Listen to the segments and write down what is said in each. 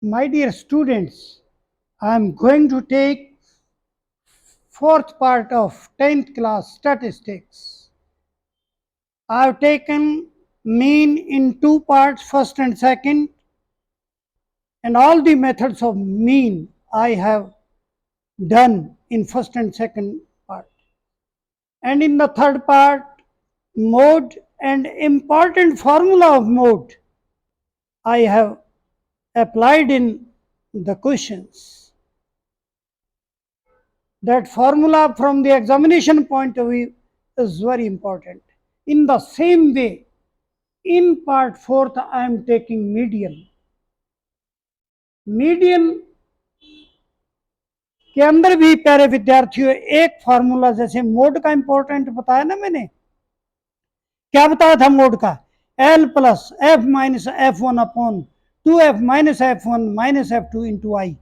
My dear students, I am going to take fourth part of 10th class statistics. I have taken mean in two parts, first and second, and all the methods of mean I have done in first and second part. And in the third part, mode and important formula of mode I have applied in the questions. That formula from the examination point of view is very important. In the same way, in part fourth, I am taking median. Median के अंदर भी प्यारे विद्यार्थियों एक formula, जैसे mode का important बताया ना मैंने, क्या बताया था मोड का, l plus f minus f one upon 2f minus f one minus f two into i.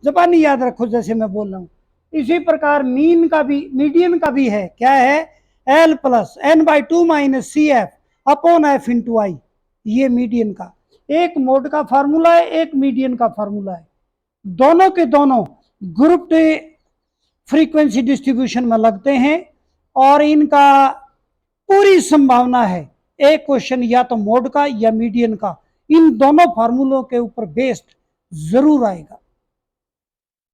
जबानी याद रखो जैसे मैं बोल रहा हूँ। इसी प्रकार मीन का भी, मीडियन का भी है, क्या है, l plus n by two minus c f upon f into i. ये मीडियन का एक मोड का फार्मूला है, एक मीडियन का फार्मूला है। दोनों के दोनों ग्रुप फ्रीक्वेंसी डिस्ट्रीब्यूशन में लगते हैं और इनका पूरी संभावना है एक क्वेश्चन या तो मोड का या मीडियन का इन दोनों फार्मूलों के ऊपर बेस्ड जरूर आएगा।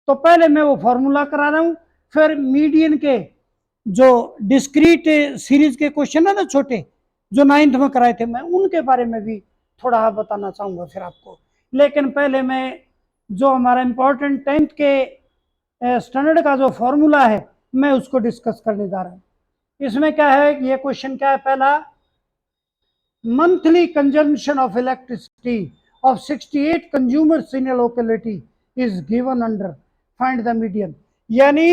तो पहले मैं वो फार्मूला करा रहा हूं, फिर मीडियन के जो डिस्क्रीट सीरीज के क्वेश्चन है ना छोटे, जो 9th में कराए थे, मैं उनके बारे में भी थोड़ा बताना चाहूंगा फिर आपको। लेकिन पहले मैं जो हमारा इंपॉर्टेंट 10th के स्टैंडर्ड का जो फॉर्मूला है मैं उसको डिस्कस करने जा रहा हूँ। इसमें क्या है, ये क्वेश्चन क्या है, पहला, monthly consumption of electricity of 68 consumers in a locality is given under, find the median। यानी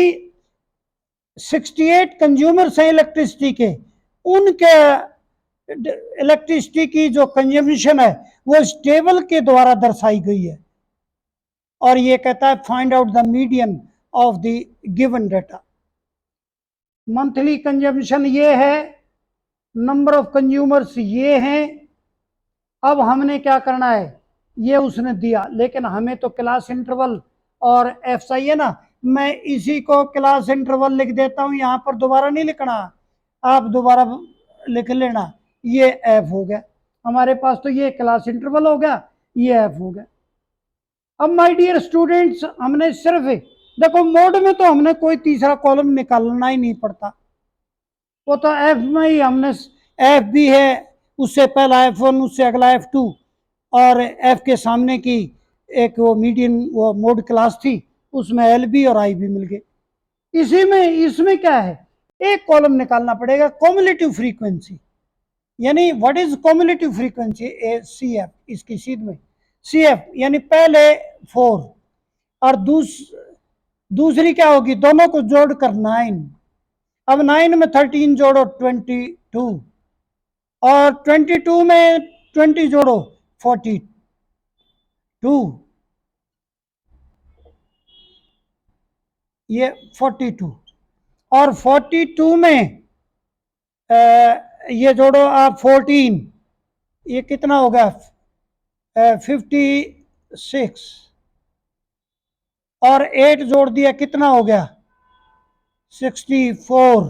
68 कंज्यूमर्स हैं इलेक्ट्रिसिटी के, उनके इलेक्ट्रिसिटी की जो कंजम्पशन है वो इस टेबल के द्वारा दर्शाई गई है और ये कहता है find out the median of the given data. Monthly consumption ये है, नंबर ऑफ कंज्यूमर्स ये हैं। अब हमने क्या करना है, ये उसने दिया, लेकिन हमें तो क्लास इंटरवल और एफ चाहिए ना। मैं इसी को क्लास इंटरवल लिख देता हूं, यहां पर दोबारा नहीं लिखना, आप दोबारा लिख लेना। ये एफ हो गया हमारे पास, तो ये क्लास इंटरवल हो गया, ये एफ हो गया। अब माय डियर स्टूडेंट्स, हमने सिर्फ देखो मोड में तो हमने कोई तीसरा कॉलम निकालना ही नहीं पड़ता, वो तो एफ में ही हमने, एफ भी है, उससे पहला एफ वन, उससे अगला एफ टू, और एफ के सामने की एक वो मीडियन वो मोड क्लास थी, उसमें एल बी और आई भी मिल गए। इसी में इसमें क्या है, एक कॉलम निकालना पड़ेगा, कॉम्युलेटिव फ्रीक्वेंसी। यानी what is cumulative frequency, a C F, इसकी सीध में सी एफ, यानी पहले 4 और दूसरी क्या होगी, दोनों को जोड़कर 9। अब 9 में 13 जोड़ो 22, और 22 में 20 जोड़ो 42, ये 42, और 42 में ये जोड़ो आप 14, ये कितना होगा 56, और 8 जोड़ दिया कितना हो गया 64,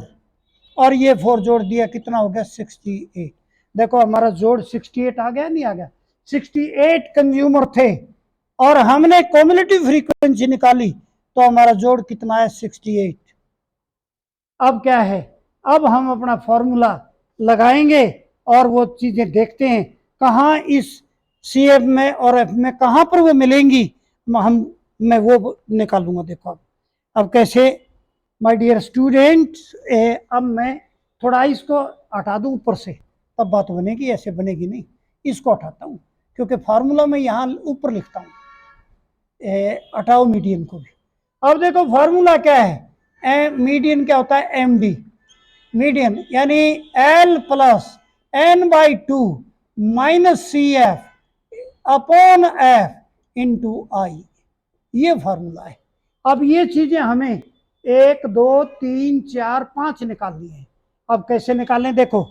और ये 4 जोड़ दिया कितना हो गया 68। देखो हमारा जोड़ 68 आ गया, नहीं आ गया, 68 कंज्यूमर थे और हमने कॉम्युलेटिव फ्रीक्वेंसी निकाली तो हमारा जोड़ कितना है 68। अब क्या है, अब हम अपना फॉर्मूला लगाएंगे और वो चीजें देखते हैं कहाँ इस सी एफ में और एफ में कहाँ पर वो मिलेंगी, मैं वो निकालूंगा। देखो अब कैसे माय डियर स्टूडेंट्स, अब मैं थोड़ा इसको हटा दूं ऊपर से, तब बात बनेगी, ऐसे बनेगी नहीं। इसको हटाता हूँ क्योंकि फार्मूला में यहाँ ऊपर लिखता हूँ, हटाओ मीडियन को भी। अब देखो फार्मूला क्या है, मीडियन क्या होता है, एम डी मीडियन, यानी l plus n by two minus c f upon f into i, ये फार्मूला है। अब ये चीजें हमें 1 2 3 4 5 निकालनी है। अब कैसे निकालें, देखो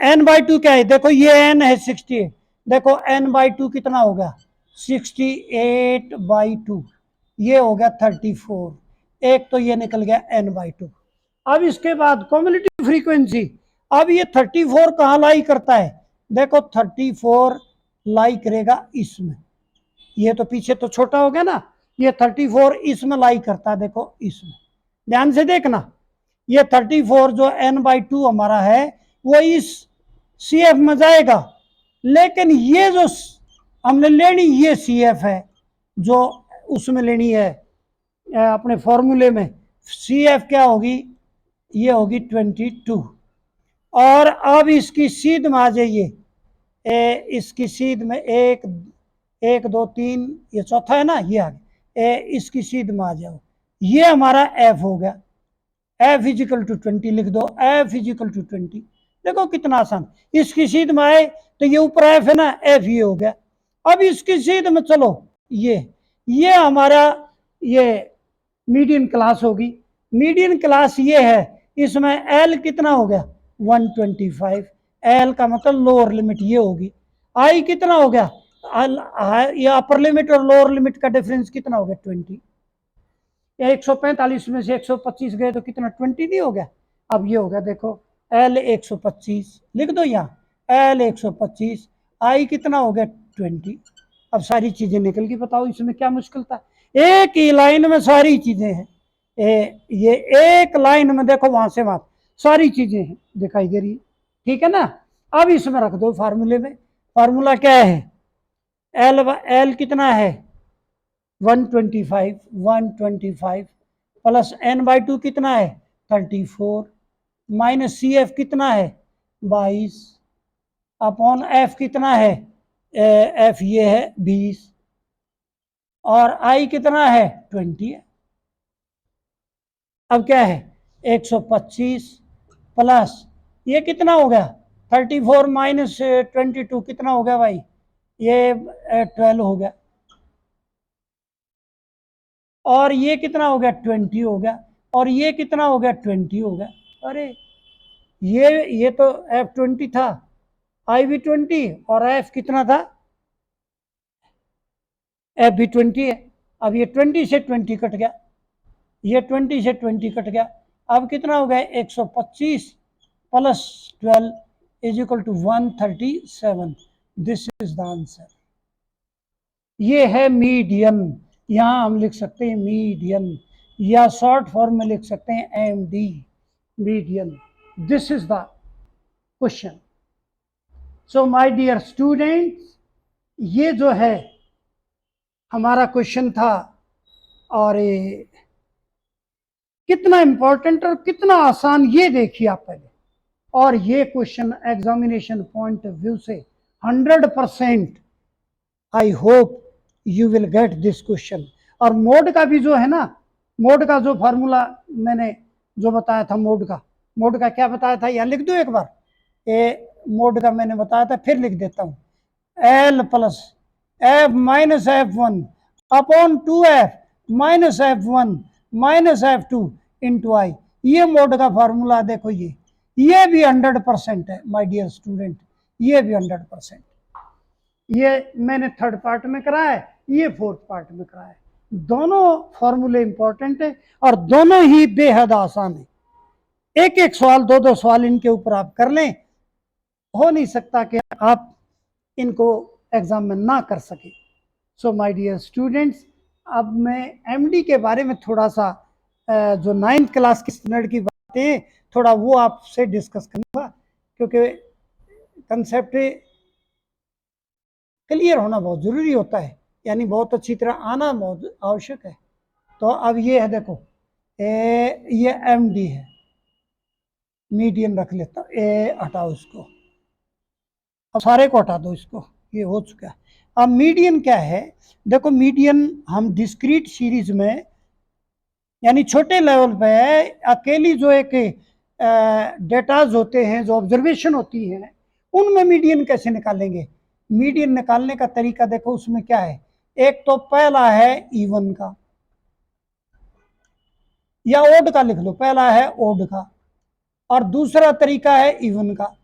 एन बाई टू क्या है, देखो ये एन है 68, देखो एन बाई टू कितना हो गया 68/2, ये हो गया 34, एक तो ये निकल गया n/2। अब इसके बाद कम्युलेटिव फ्रीक्वेंसी, अब ये 34 कहाँ लाई करता है, देखो 34 लाई करेगा इसमें, ये तो पीछे तो छोटा हो गया ना, ये 34 इसमें लाई करता है, देखो इसमें, ध्यान से देखना, ये 34 जो n/2 हमारा है वो इस CF में जाएगा, लेकिन ये जो हमने लेनी ये CF है जो उसमें लेनी है अपने फॉर्मूले में, CF क्या होगी, ये होगी 22। और अब इसकी सीध में आ जाइए, इसकी सीध में 1 1 2 3, ये चौथा है ना, ये आ गया, इसकी सीध में आ जाओ, ये हमारा F हो गया, F इजिकल टू 20 लिख दो, F इजिकल टू 20, देखो कितना आसान, इसकी सीध में आए तो ये ऊपर F है ना, F ये हो गया। अब इसकी सीध में चलो, ये हमारा ये मीडियन क्लास होगी, मीडियन क्लास ये है, इसमें L कितना हो गया 125, L का मतलब लोअर लिमिट ये होगी, I कितना हो गया, ये अपर लिमिट और लोअर लिमिट का डिफरेंस कितना हो गया 20, 145 में से 125 गए तो कितना 20 नहीं हो गया। अब ये हो गया देखो L 125 लिख दो यहाँ, L 125, I कितना हो गया 20। अब सारी चीजें निकल गई, बताओ इसमें क्या मुश्किल था, एक ही लाइन में सारी चीजें हैं, ये एक लाइन में देखो वहां से वहां सारी चीजें हैं दिखाई दे रही, ठीक है ना। अब इसमें रख दो फार्मूले में, फार्मूला क्या है, L कितना है 125 प्लस n/2 कितना है 34 माइनस CF कितना है 22 अपॉन F कितना है F ये है 20 और I कितना है 20 है। अब क्या है 125 प्लस ये कितना हो गया 34 माइनस 22 कितना हो गया भाई, ये 12 हो गया, और ये कितना हो गया 20 हो गया, और ये कितना हो गया 20 हो गया। अरे ये तो F20 था, I भी 20 और F कितना था F भी 20 है। अब ये 20 से 20 कट गया, ये 20 से 20 कट गया, अब कितना हो गया 125 plus 12 is equal to 137, this is the answer. ये है मीडियन, यहां हम लिख सकते हैं मीडियन, या शॉर्ट फॉर्म में लिख सकते हैं MD, median. This is the question. So my dear students, ये जो है हमारा क्वेश्चन था, और कितना इंपॉर्टेंट और कितना आसान ये देखिए आप पहले, और ये question examination point of view से 100% I hope you will get this question. और मोड का भी जो है ना, मोड का जो फार्मूला मैंने जो बताया था, मोड का क्या बताया था, यहाँ लिख दो एक बार, मोड का मैंने बताया था, फिर लिख देता हूँ, L plus F minus F1 upon 2F minus F1 minus F2 into I, ये मोड का फार्मूला देखो, ये भी 100% है माय डियर स्टूडेंट, ये भी 100%, ये मैंने थर्ड पार्ट में कराया है, ये फोर्थ पार्ट में कराया है, दोनों फॉर्मूले इंपॉर्टेंट है और दोनों ही बेहद आसान है, एक एक सवाल दो सवाल इनके ऊपर आप कर लें, हो नहीं सकता कि आप इनको एग्जाम में ना कर सके। सो माय डियर स्टूडेंट्स, अब मैं MD के बारे में थोड़ा सा जो 9th क्लास की स्टैंडर्ड की बातें थोड़ा वो आपसे डिस्कस करूंगा, क्योंकि कंसेप्ट क्लियर होना बहुत जरूरी होता है, यानी बहुत अच्छी तरह आना बहुत आवश्यक है। तो अब ये है देखो, ये MD है, मीडियन रख लेता हूँ, हटाओ इसको, अब सारे को हटा दो इसको, ये हो चुका है। अब मीडियन क्या है, देखो मीडियन हम डिस्क्रीट सीरीज में यानी छोटे लेवल पे है, अकेली जो एक डेटाज होते हैं, जो ऑब्जर्वेशन होती है, उनमें मीडियन कैसे निकालेंगे। मीडियन निकालने का तरीका देखो, उसमें क्या है, एक तो पहला है इवन का, या ओड का लिख लो, पहला है ओड का, और दूसरा तरीका है इवन का।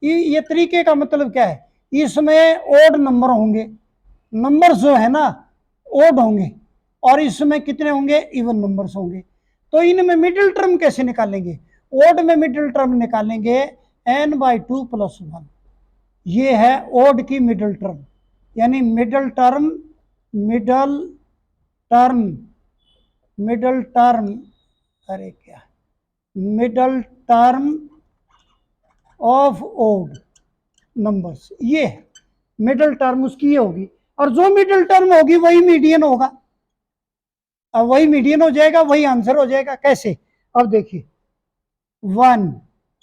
ये तरीके का मतलब क्या है, इसमें ओड नंबर होंगे नंबर्स जो है ना ओड होंगे और इसमें कितने होंगे, इवन नंबर्स होंगे। तो इनमें मिडिल टर्म कैसे निकालेंगे, ओड में मिडिल टर्म निकालेंगे n/2 + 1। ये है ओड की मिडिल टर्म, यानी मिडिल टर्म मिडिल टर्म अरे क्या, middle term of odd numbers, ये मिडिल टर्म उसकी ये होगी, और जो मिडिल टर्म होगी वही मीडियन होगा। अब वही मीडियन हो जाएगा, वही आंसर हो जाएगा। कैसे, अब देखिए 1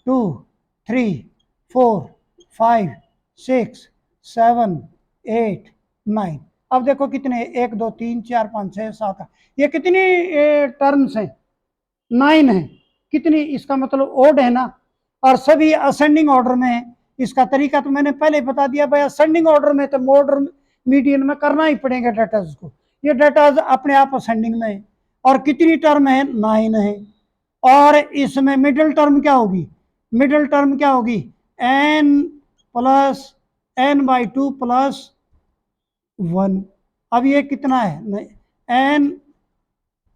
2 3 4 5 6 7 8 9। अब देखो कितने, 1 2 3 4 5 6 7 8, ये कितनी टर्म्स हैं, 9 है। कितनी, इसका मतलब ओड है ना, और सभी असेंडिंग ऑर्डर में है। इसका तरीका तो मैंने पहले बता दिया भाई, असेंडिंग ऑर्डर में तो मॉडर्न मीडियन में करना ही पड़ेगा डाटाज को। ये डाटाज अपने आप असेंडिंग में है, और कितनी टर्म है, 9 है। और इसमें मिडिल टर्म क्या होगी, मिडिल टर्म क्या होगी, n/2 + 1। अब ये कितना है, n,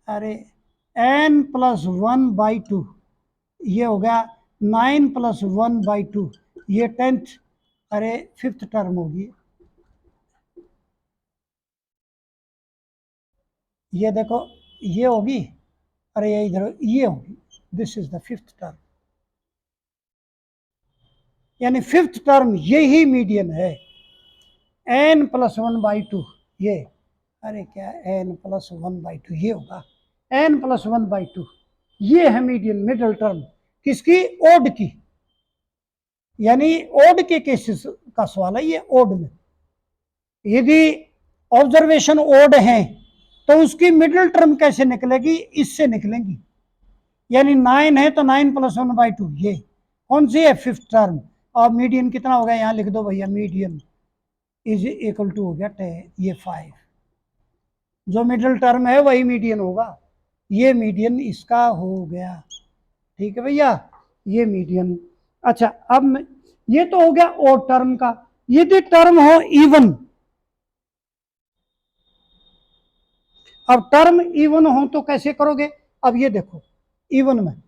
अरे n+1/2, ये हो गया 9+1/2, ये 10th, अरे 5th टर्म होगी। ये देखो ये होगी, अरे ये इधर ये होगी, this is the 5th term, यानी 5th टर्म यही मीडियन है, n+1/2। ये, अरे क्या, n+1/2 ये होगा, n+1/2 ये है मीडियन, मिडिल टर्म किसकी, ओड की। यानी ओड के केसेस का सवाल है ये, ओड में यदि ऑब्जर्वेशन ओड है तो उसकी मिडिल टर्म कैसे निकलेगी, इससे निकलेंगी। यानी 9 है तो 9+1/2, ये कौन सी है, 5th टर्म। और मीडियन कितना हो गया, यहां लिख दो भैया, मीडियन इज इक्वल टू हो गया 10, ये 5। जो मिडिल टर्म है वही मीडियन होगा, ये मीडियन इसका हो गया। ठीक है भैया, ये मीडियन। अच्छा, अब ये तो हो गया ओड टर्म का। यदि टर्म हो इवन, अब टर्म इवन हो तो कैसे करोगे, अब ये देखो इवन में,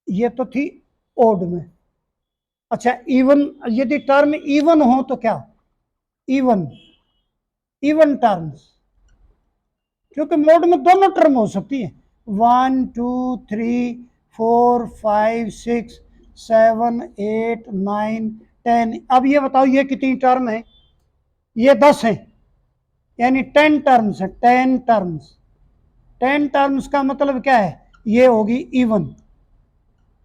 ये तो थी ओड में। अच्छा, इवन, यदि टर्म इवन हो तो क्या, इवन इवन टर्म्स, क्योंकि मोड में दोनों टर्म हो सकती है, 1 2 3 4 5 6 7 8 9 10। अब ये बताओ ये कितनी टर्म है, ये 10 है, यानी 10 टर्म्स है, 10 टर्म्स। 10 टर्म्स का मतलब क्या है, ये होगी इवन,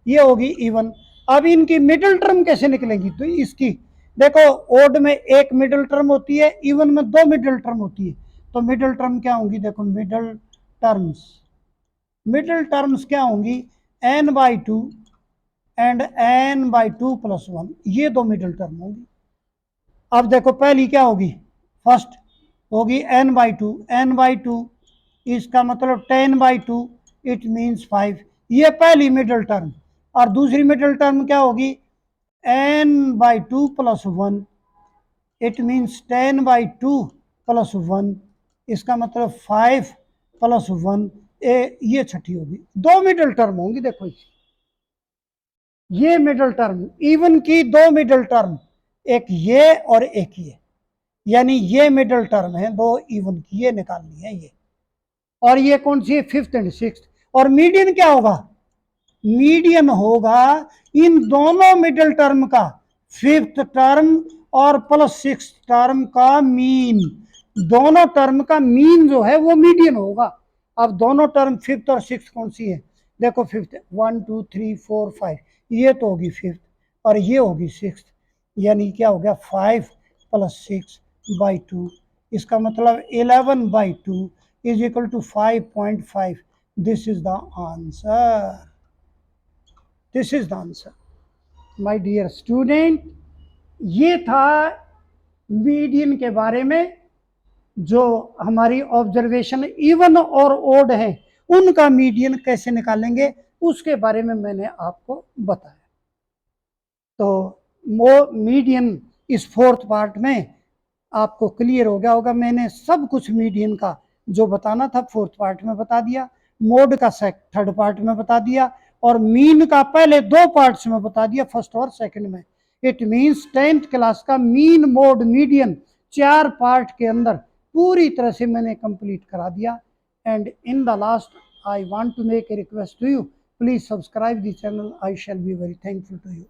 ये होगी इवन। अब इनकी मिडिल टर्म कैसे निकलेगी, तो इसकी देखो, ओड में एक मिडिल टर्म होती है, इवन में 2 मिडिल टर्म होती है। तो मिडिल टर्म क्या होंगी, देखो मिडिल टर्म्स क्या होंगी, n/2 एंड n/2 + 1, ये 2 मिडिल टर्म होंगी। अब देखो पहली क्या होगी, फर्स्ट होगी n/2, इसका मतलब 10/2, इट मीन्स 5, ये पहली मिडिल टर्म। और दूसरी मिडिल टर्म क्या होगी, n/2 + 1, इट मीन्स 10/2 + 1, इसका मतलब 5 + 1, ये छठी होगी। 2 मिडिल टर्म होंगी, देखो ये मिडिल टर्म, इवन की 2 मिडिल टर्म, एक ये और एक ये, यानी ये मिडिल टर्म है 2 इवन की, ये निकालनी है ये। और ये कौन सी है, 5th एंड 6th। और मीडियन क्या होगा, मीडियन होगा इन दोनों मिडिल टर्म का 5th टर्म और +6th टर्म का मीन, दोनों टर्म का मीन जो है वो मीडियन होगा। अब दोनों टर्म 5th और 6th कौन सी है, देखो 5th 1 2 3 4 5, ये तो होगी 5th और ये होगी 6th, यानी क्या हो गया, 5 + 6/2, इसका मतलब 11/2 is equal to 5.5। This is the answer, this is the answer my dear student. ये था मीडियन के बारे में, जो हमारी ऑब्जर्वेशन इवन और ओड है उनका मीडियन कैसे निकालेंगे उसके बारे में मैंने आपको बताया। तो वो मीडियन इस 4th पार्ट में आपको क्लियर हो गया होगा। मैंने सब कुछ मीडियन का जो बताना था फोर्थ पार्ट में बता दिया, मोड का थर्ड पार्ट में बता दिया, और मीन का पहले 2 पार्ट्स में बता दिया, फर्स्ट और सेकंड में। इट मीन्स 10th क्लास का मीन, मोड, मीडियन 4 पार्ट के अंदर पूरी तरह से मैंने कंप्लीट करा दिया। And in the last I want to make a request to you. Please subscribe the channel. I shall be very thankful to you.